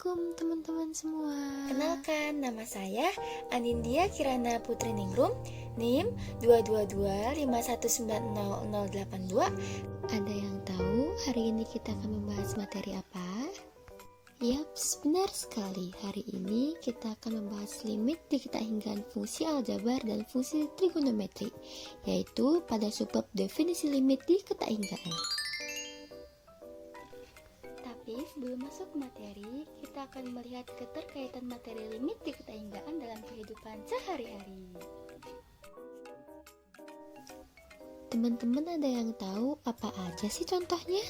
Assalamualaikum teman-teman semua. Kenalkan, nama saya Anindya Kirana Putri Ningrum, NIM 22251900082. Ada yang tahu hari ini kita akan membahas materi apa? Yaps, benar sekali. Hari ini kita akan membahas limit diketahingan fungsi aljabar dan fungsi trigonometri, yaitu pada subbab definisi limit diketahingan. Tapi sebelum masuk ke materi, kita akan melihat keterkaitan materi limit diketahingan dalam kehidupan sehari-hari. Teman-teman ada yang tahu apa aja sih contohnya?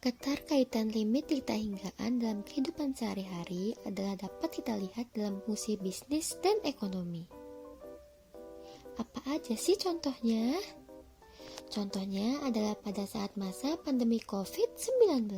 Keterkaitan limit diketahingan dalam kehidupan sehari-hari adalah dapat kita lihat dalam fungsi bisnis dan ekonomi. Apa aja sih contohnya? Contohnya adalah pada saat masa pandemi COVID-19.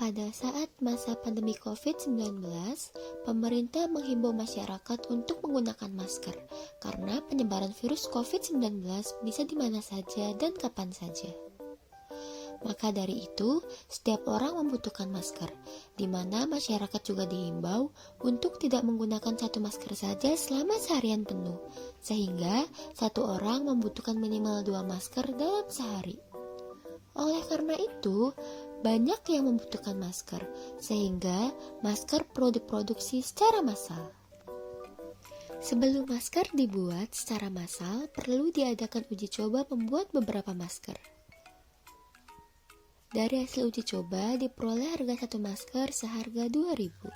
Pada saat masa pandemi COVID-19, pemerintah menghimbau masyarakat untuk menggunakan masker karena penyebaran virus COVID-19 bisa di mana saja dan kapan saja. Maka dari itu, setiap orang membutuhkan masker, di mana masyarakat juga dihimbau untuk tidak menggunakan satu masker saja selama seharian penuh, sehingga satu orang membutuhkan minimal 2 masker dalam sehari. Oleh karena itu, banyak yang membutuhkan masker, sehingga masker perlu diproduksi secara massal. Sebelum masker dibuat secara massal, perlu diadakan uji coba membuat beberapa masker. Dari hasil uji coba diperoleh harga satu masker seharga 2.000.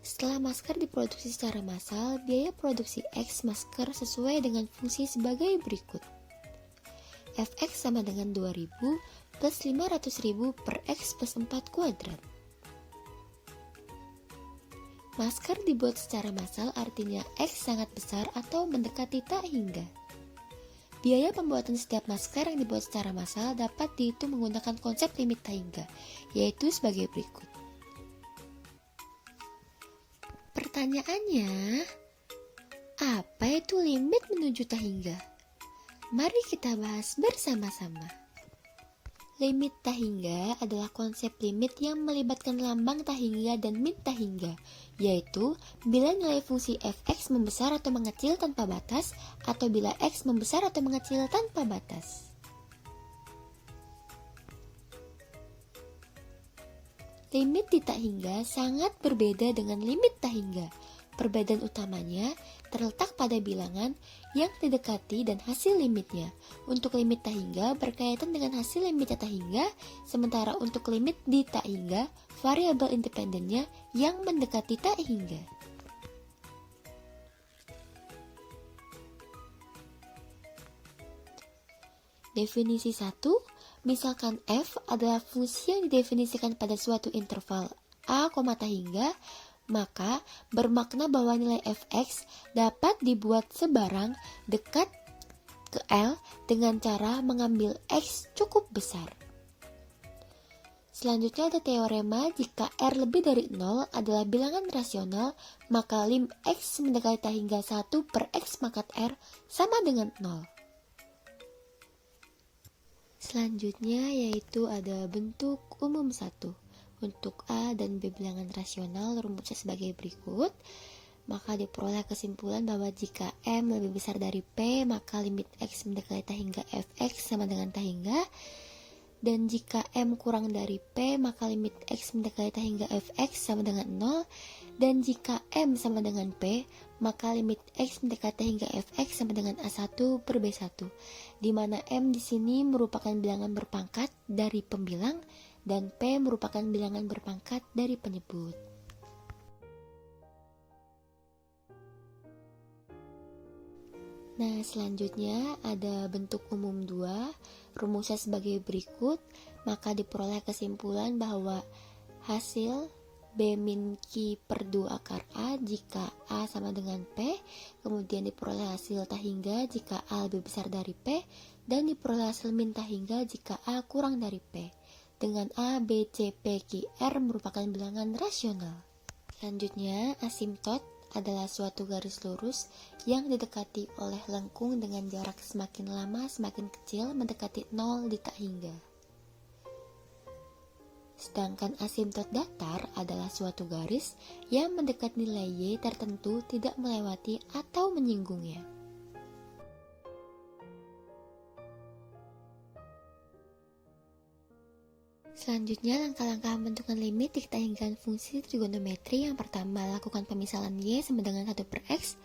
Setelah masker diproduksi secara massal, biaya produksi X masker sesuai dengan fungsi sebagai berikut. Fx sama dengan 2.000 plus 500.000 per X plus 4 kuadrat. Masker dibuat secara massal artinya X sangat besar atau mendekati tak hingga. Biaya pembuatan setiap masker yang dibuat secara massal dapat dihitung menggunakan konsep limit tak hingga, yaitu sebagai berikut. Pertanyaannya, apa itu limit menuju tak hingga? Mari kita bahas bersama-sama. Limit tak hingga adalah konsep limit yang melibatkan lambang tak hingga dan min tak hingga, yaitu bila nilai fungsi fx membesar atau mengecil tanpa batas, atau bila x membesar atau mengecil tanpa batas. Limit di tak hingga sangat berbeda dengan limit tak hingga. Perbedaan utamanya terletak pada bilangan yang didekati dan hasil limitnya. Untuk limit tak hingga berkaitan dengan hasil limit tak hingga, sementara untuk limit di tak hingga, variabel independennya yang mendekati tak hingga. Definisi 1, misalkan f adalah fungsi yang didefinisikan pada suatu interval a, tak hingga, maka bermakna bahwa nilai fx dapat dibuat sebarang dekat ke L dengan cara mengambil x cukup besar. Selanjutnya ada teorema jika R lebih dari 0 adalah bilangan rasional, maka lim x mendekati tak hingga 1 per x pangkat R sama dengan 0. Selanjutnya yaitu ada bentuk umum 1. Untuk A dan B bilangan rasional rumusnya sebagai berikut. Maka diperoleh kesimpulan bahwa jika M lebih besar dari P, maka limit X mendekati tak hingga Fx sama dengan tak hingga. Dan jika M kurang dari P, maka limit X mendekati hingga Fx sama dengan 0. Dan jika M sama dengan P, maka limit X mendekati hingga Fx sama dengan A1 per B1. Di mana M di sini merupakan bilangan berpangkat dari pembilang dan P merupakan bilangan berpangkat dari penyebut. Nah, selanjutnya ada bentuk umum 2, rumusnya sebagai berikut, maka diperoleh kesimpulan bahwa hasil B min Q per 2 akar A jika A sama dengan P, kemudian diperoleh hasil tak hingga jika A lebih besar dari P, dan diperoleh hasil min tak hingga jika A kurang dari P, dengan A, B, C, P, Q, R merupakan bilangan rasional. Selanjutnya, asimtot adalah suatu garis lurus yang didekati oleh lengkung dengan jarak semakin lama semakin kecil mendekati 0 di tak hingga. Sedangkan asimtot datar adalah suatu garis yang mendekat nilai Y tertentu tidak melewati atau menyinggungnya. Selanjutnya, langkah-langkah pembentukan limit diketahui fungsi trigonometri. Yang pertama, lakukan pemisalan Y sama dengan 1 per X.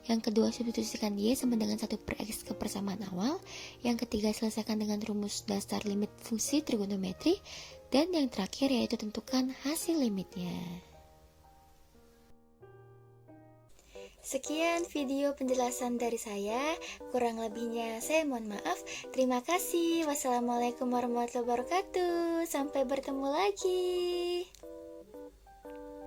Yang kedua, substitusikan Y sama dengan 1 per X ke persamaan awal. Yang ketiga, selesaikan dengan rumus dasar limit fungsi trigonometri. Dan yang terakhir yaitu tentukan hasil limitnya. Sekian video penjelasan dari saya, kurang lebihnya saya mohon maaf. Terima kasih. Wassalamualaikum warahmatullahi wabarakatuh. Sampai bertemu lagi.